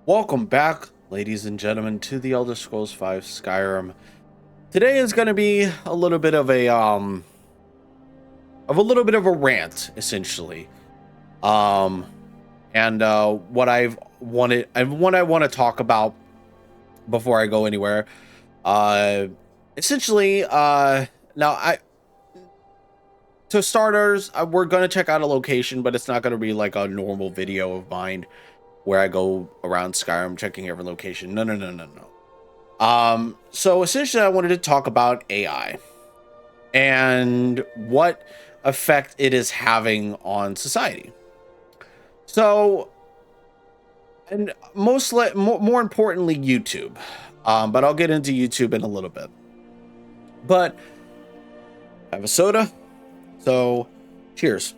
Welcome back, ladies and gentlemen, to the Elder Scrolls V Skyrim. Today is going to be a little bit of a rant, essentially. Um, and what I've wanted and what I want to talk about before I go anywhere. Essentially, now I to starters, we're going to check out a location, but it's not going to be like a normal video of mine where I go around Skyrim checking every location. No, no, no, no, no. So essentially I wanted to talk about AI and what effect it is having on society. So, and more importantly, YouTube. But I'll get into YouTube in a little bit. But I have a soda, so cheers.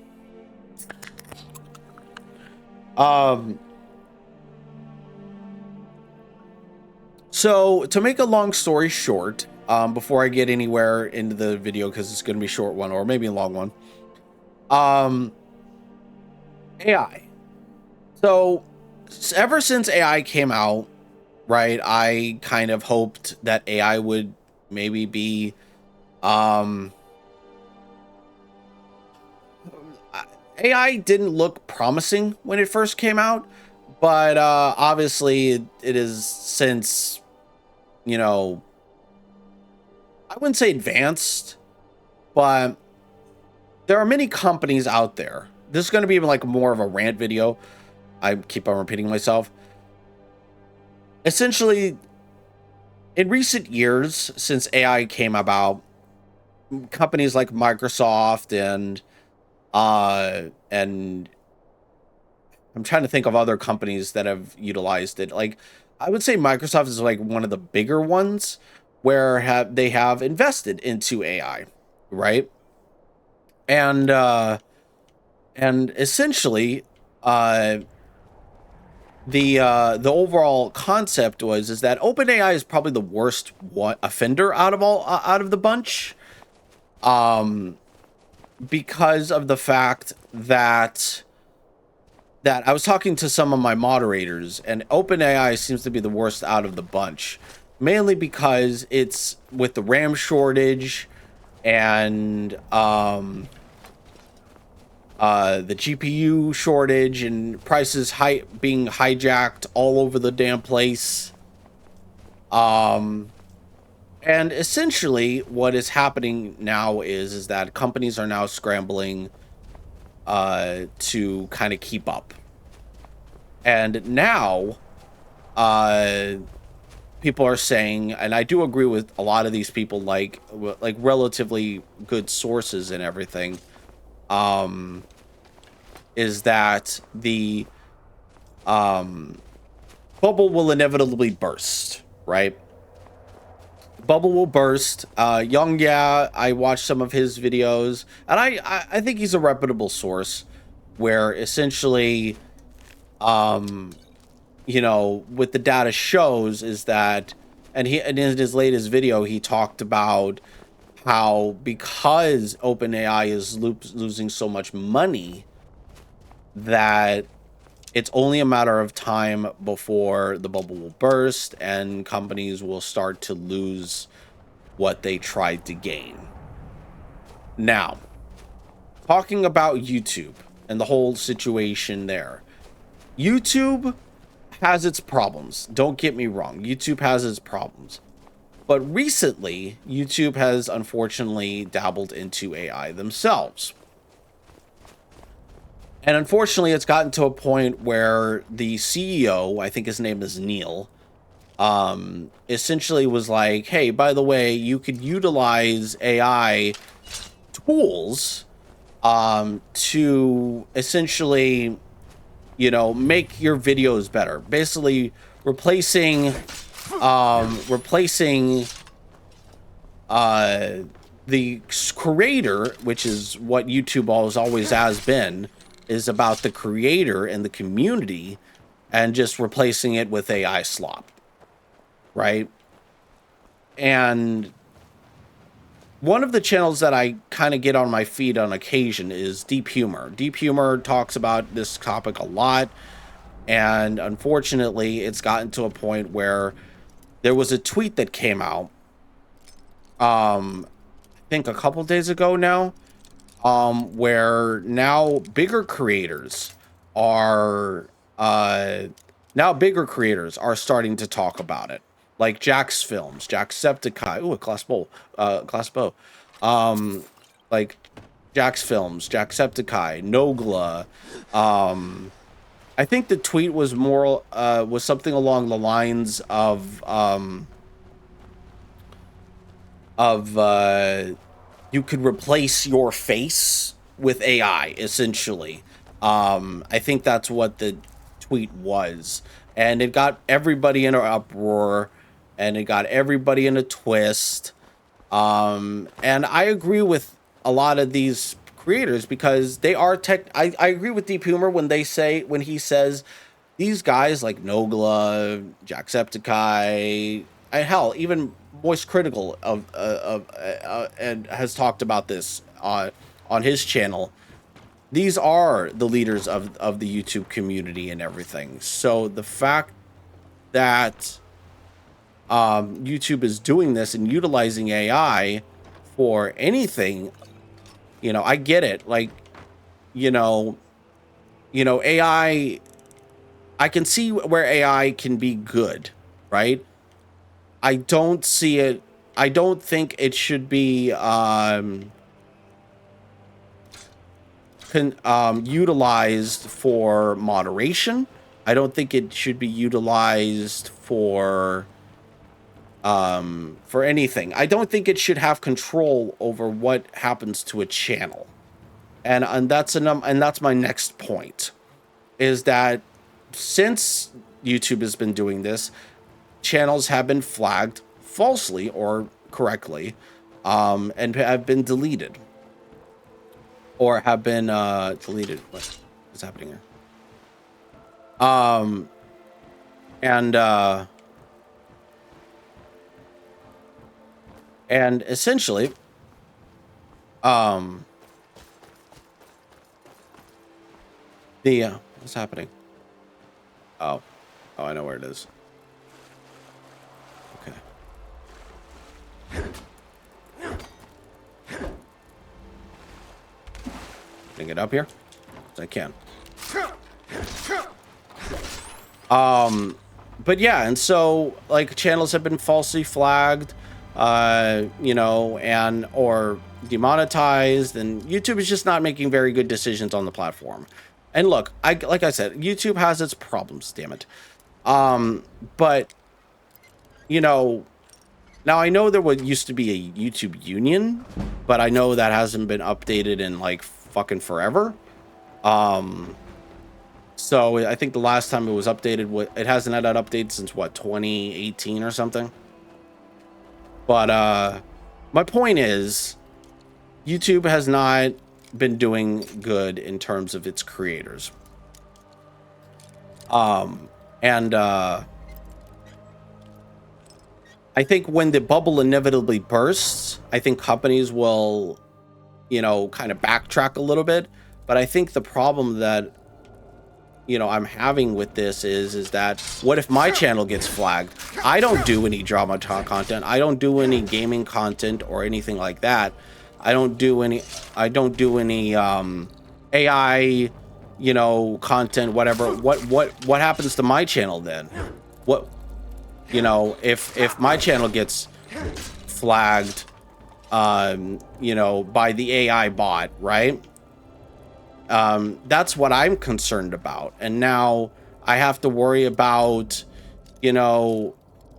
So to make a long story short, before I get anywhere into the video, because it's going to be a short one or maybe a long one, AI. So ever since AI came out, right, I kind of hoped that AI would maybe be, AI didn't look promising when it first came out, but obviously it is since, you know, I wouldn't say advanced, but there are many companies out there. This is going to be like more of a rant video. I keep on repeating myself. Essentially, in recent years, since AI came about, companies like Microsoft and I'm trying to think of other companies that have utilized it. Like, I would say Microsoft is like one of the bigger ones where they have invested into AI, right? And essentially, the overall concept is that OpenAI is probably the worst offender out of the bunch, because of the fact that I was talking to some of my moderators, and OpenAI seems to be the worst out of the bunch, mainly because it's with the RAM shortage and the GPU shortage and prices being hijacked all over the damn place. And essentially what is happening now is that companies are now scrambling to kind of keep up. And now people are saying, and I do agree with a lot of these people, like relatively good sources and everything, is that the bubble will inevitably burst, right? Bubble will burst. Young, yeah, I watched some of his videos, and I think he's a reputable source, where essentially, you know, what the data shows is that, and in his latest video, he talked about how because OpenAI is losing so much money, that it's only a matter of time before the bubble will burst and companies will start to lose what they tried to gain. Now, talking about YouTube and the whole situation there. YouTube has its problems. Don't get me wrong. YouTube has its problems. But recently, YouTube has unfortunately dabbled into AI themselves. And unfortunately, it's gotten to a point where the CEO, I think his name is Neil, essentially was like, hey, by the way, you could utilize AI tools to essentially, you know, make your videos better. Basically, replacing the creator, which is what YouTube always has been, is about the creator and the community, and just replacing it with AI slop, right? And one of the channels that I kind of get on my feed on occasion is Deep Humor. Deep Humor talks about this topic a lot. And unfortunately, it's gotten to a point where there was a tweet that came out, I think a couple days ago now, where bigger creators are now bigger creators are starting to talk about it, like Jack's Films, Jacksepticeye, ooh, a class bow, like Jack's Films, Jacksepticeye, Nogla. I think the tweet was was something along the lines of you could replace your face with AI, essentially. I think that's what the tweet was. And it got everybody in an uproar, and it got everybody in a twist. And I agree with a lot of these creators because they are I agree with Deep Humor when he says these guys like Nogla, Jacksepticeye, and hell, even Voice Critical and has talked about this on his channel. These are the leaders of the YouTube community and everything. So the fact that YouTube is doing this and utilizing AI for anything, I get it. Like, you know, AI, I can see where AI can be good, right? I don't see it. I don't think it should be utilized for moderation. I don't think it should be utilized for anything. I don't think it should have control over what happens to a channel. And that's my next point, is that since YouTube has been doing this, channels have been flagged falsely or correctly, and have been deleted or have been deleted. What is happening here? And essentially, what's happening? Oh, I know where it is. Okay. Can I get up here? Yes, I can. But yeah, and so like channels have been falsely flagged, and or demonetized, and YouTube is just not making very good decisions on the platform. And look, like I said, YouTube has its problems, damn it. But now I know there used to be a YouTube union, but I know that hasn't been updated in like fucking forever. So I think the last time it was updated, it hasn't had that update since what, 2018 or something. But my point is, YouTube has not been doing good in terms of its creators. And I think when the bubble inevitably bursts, I think companies will, kind of backtrack a little bit. But I think the problem that, I'm having with this is that what if my channel gets flagged? I don't do any drama talk content. I don't do any gaming content or anything like that. I don't do any AI, content, whatever. What happens to my channel then? What, if my channel gets flagged, by the AI bot, right? That's what I'm concerned about. And now I have to worry about,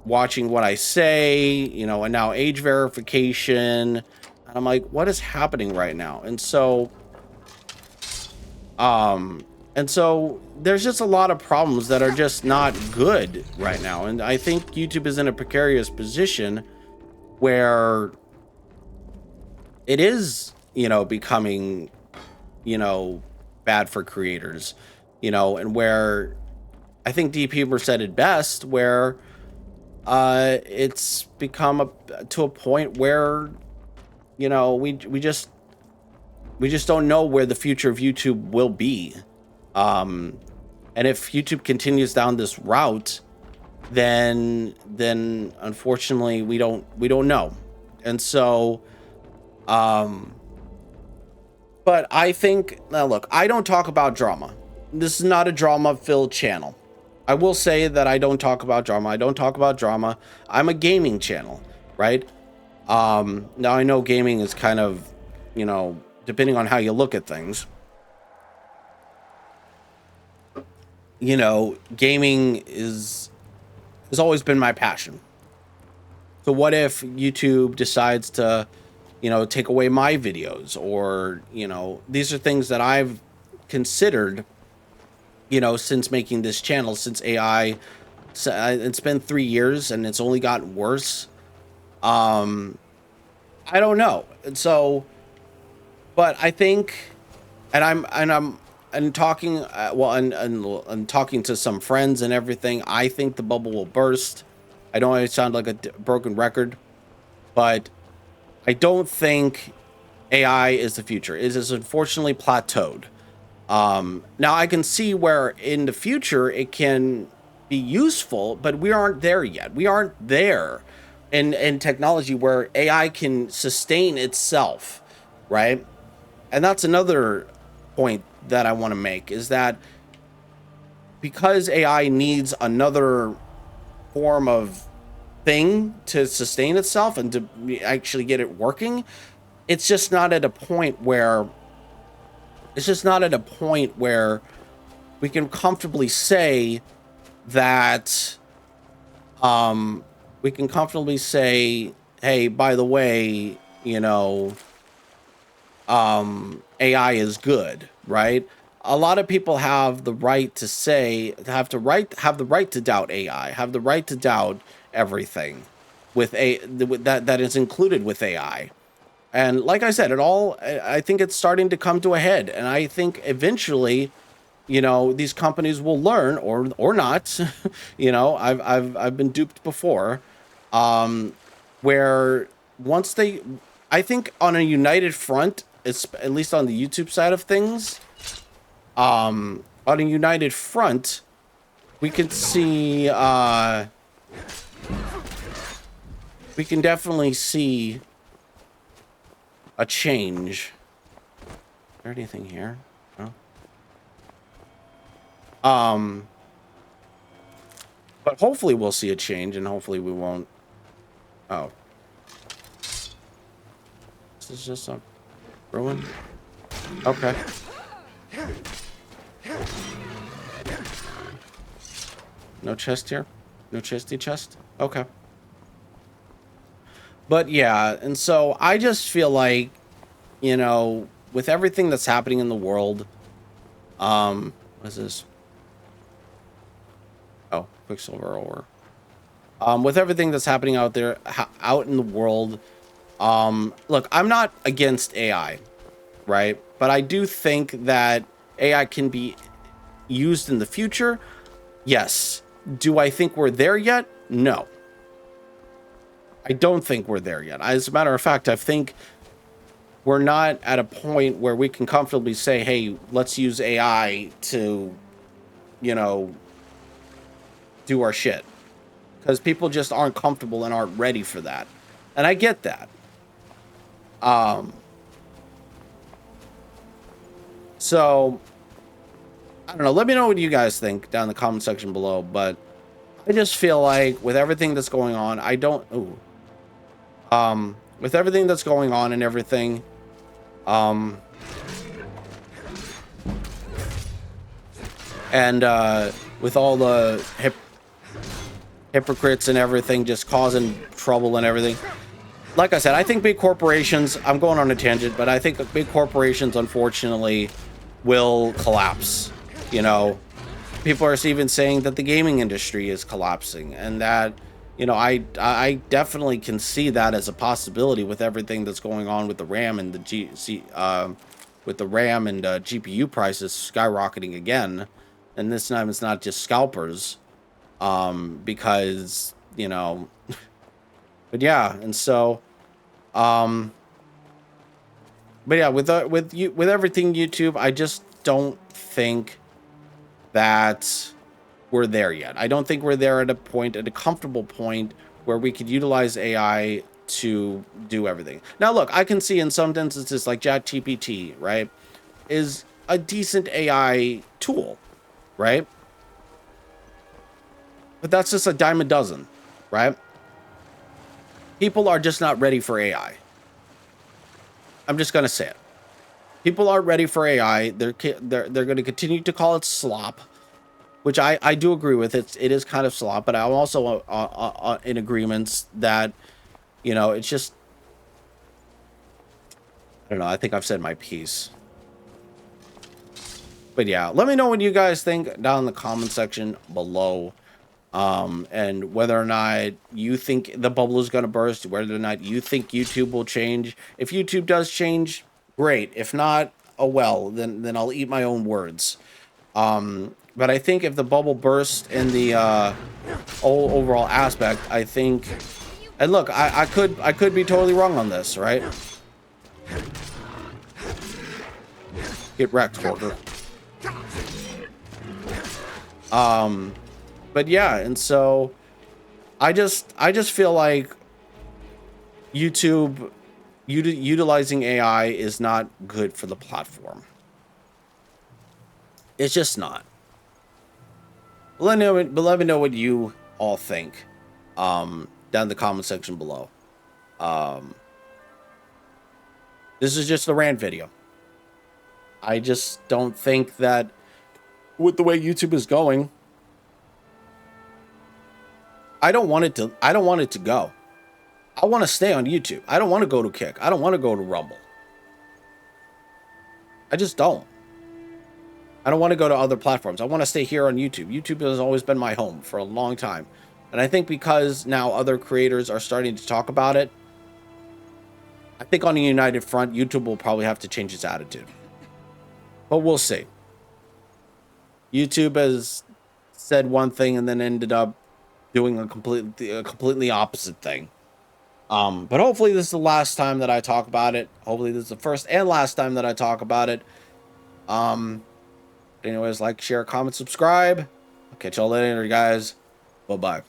watching what I say, and now age verification. And I'm like, what is happening right now? And so there's just a lot of problems that are just not good right now. And I think YouTube is in a precarious position where it is, becoming, bad for creators, and where I think Deep Humor said it best, where it's become to a point where, we just don't know where the future of YouTube will be. And if YouTube continues down this route, then unfortunately we don't know. And so but I think, now look, I don't talk about drama. This is not a drama filled channel. I will say that I don't talk about drama. I don't talk about drama. I'm a gaming channel, right? Now I know gaming is kind of, you know, depending on how you look at things, you know, gaming has always been my passion. So what if YouTube decides to, you know, take away my videos, or, you know, these are things that I've considered, you know, since making this channel, since AI, it's been 3 years and it's only gotten worse. I don't know. And so, but I think, and talking, well, and talking to some friends and everything, I think the bubble will burst. I don't want to sound like a broken record, but I don't think AI is the future. It is unfortunately plateaued. Now I can see where in the future it can be useful, but we aren't there yet. We aren't there in technology where AI can sustain itself, right? And that's another point that I want to make, is that because AI needs another form of thing to sustain itself and to actually get it working, it's just not at a point where we can comfortably say that hey, by the way, you know, AI is good, right? A lot of people have the right to say, have the right to doubt AI, have the right to doubt everything with that is included with AI. And like I said, I think it's starting to come to a head, and I think eventually, you know, these companies will learn, or not. You know, I've been duped before, where once they, I think on a united front, it's at least on the YouTube side of things, on a united front, we can see, we can definitely see a change. Is there anything here? No. But hopefully we'll see a change, and hopefully we won't. Oh, this is just a ruin. Okay. No chest here. No chesty chest. Okay. But yeah, and so I just feel like, you know, with everything that's happening in the world, what is this? Oh, Quicksilver ore. With everything that's happening out there, out in the world, look, I'm not against AI, right? But I do think that AI can be used in the future. Yes. Do I think we're there yet? No. I don't think we're there yet. As a matter of fact, I think we're not at a point where we can comfortably say, hey, let's use AI to, you know, do our shit. Because people just aren't comfortable and aren't ready for that. And I get that. So, I don't know. Let me know what you guys think down in the comment section below. But I just feel like with everything that's going on, I don't... Ooh. With everything that's going on and everything, and with all the hypocrites and everything just causing trouble and everything, like I said, I think big corporations, I'm going on a tangent, but I think big corporations, unfortunately, will collapse. You know, people are even saying that the gaming industry is collapsing, and that, you know, I definitely can see that as a possibility with everything that's going on with the RAM and the GPU prices skyrocketing again. And this time it's not just scalpers, because, you know, but yeah, and so, but yeah, with everything YouTube, I just don't think that we're there yet. I don't think we're there at a comfortable point where we could utilize AI to do everything. Now, look, I can see in some instances like ChatGPT, right, is a decent AI tool, right? But that's just a dime a dozen, right? People are just not ready for AI. I'm just gonna say it. People aren't ready for AI. They're going to continue to call it slop, which I do agree with. It is kind of slop, but I'm also in agreements that, you know, it's just, I don't know. I think I've said my piece. But yeah, let me know what you guys think down in the comment section below. And whether or not you think the bubble is going to burst, whether or not you think YouTube will change. If YouTube does change, great. If not, oh well, then I'll eat my own words. But I think if the bubble bursts in the overall aspect, I think, and look, I could be totally wrong on this, right? Get wrecked, Horker. But yeah, and so I just feel like YouTube utilizing AI is not good for the platform. It's just not. But let me know what you all think down in the comment section below. This is just a rant video. I just don't think that with the way YouTube is going, I don't want it to go. I want to stay on YouTube. I don't want to go to Kick. I don't want to go to Rumble. I just don't. I don't want to go to other platforms. I want to stay here on YouTube. YouTube has always been my home for a long time. And I think because now other creators are starting to talk about it, I think on a united front, YouTube will probably have to change its attitude. But we'll see. YouTube has said one thing and then ended up doing a completely opposite thing. But hopefully this is the last time that I talk about it. Hopefully this is the first and last time that I talk about it. Anyways, like, share, comment, subscribe. I'll catch y'all later, guys. Bye-bye.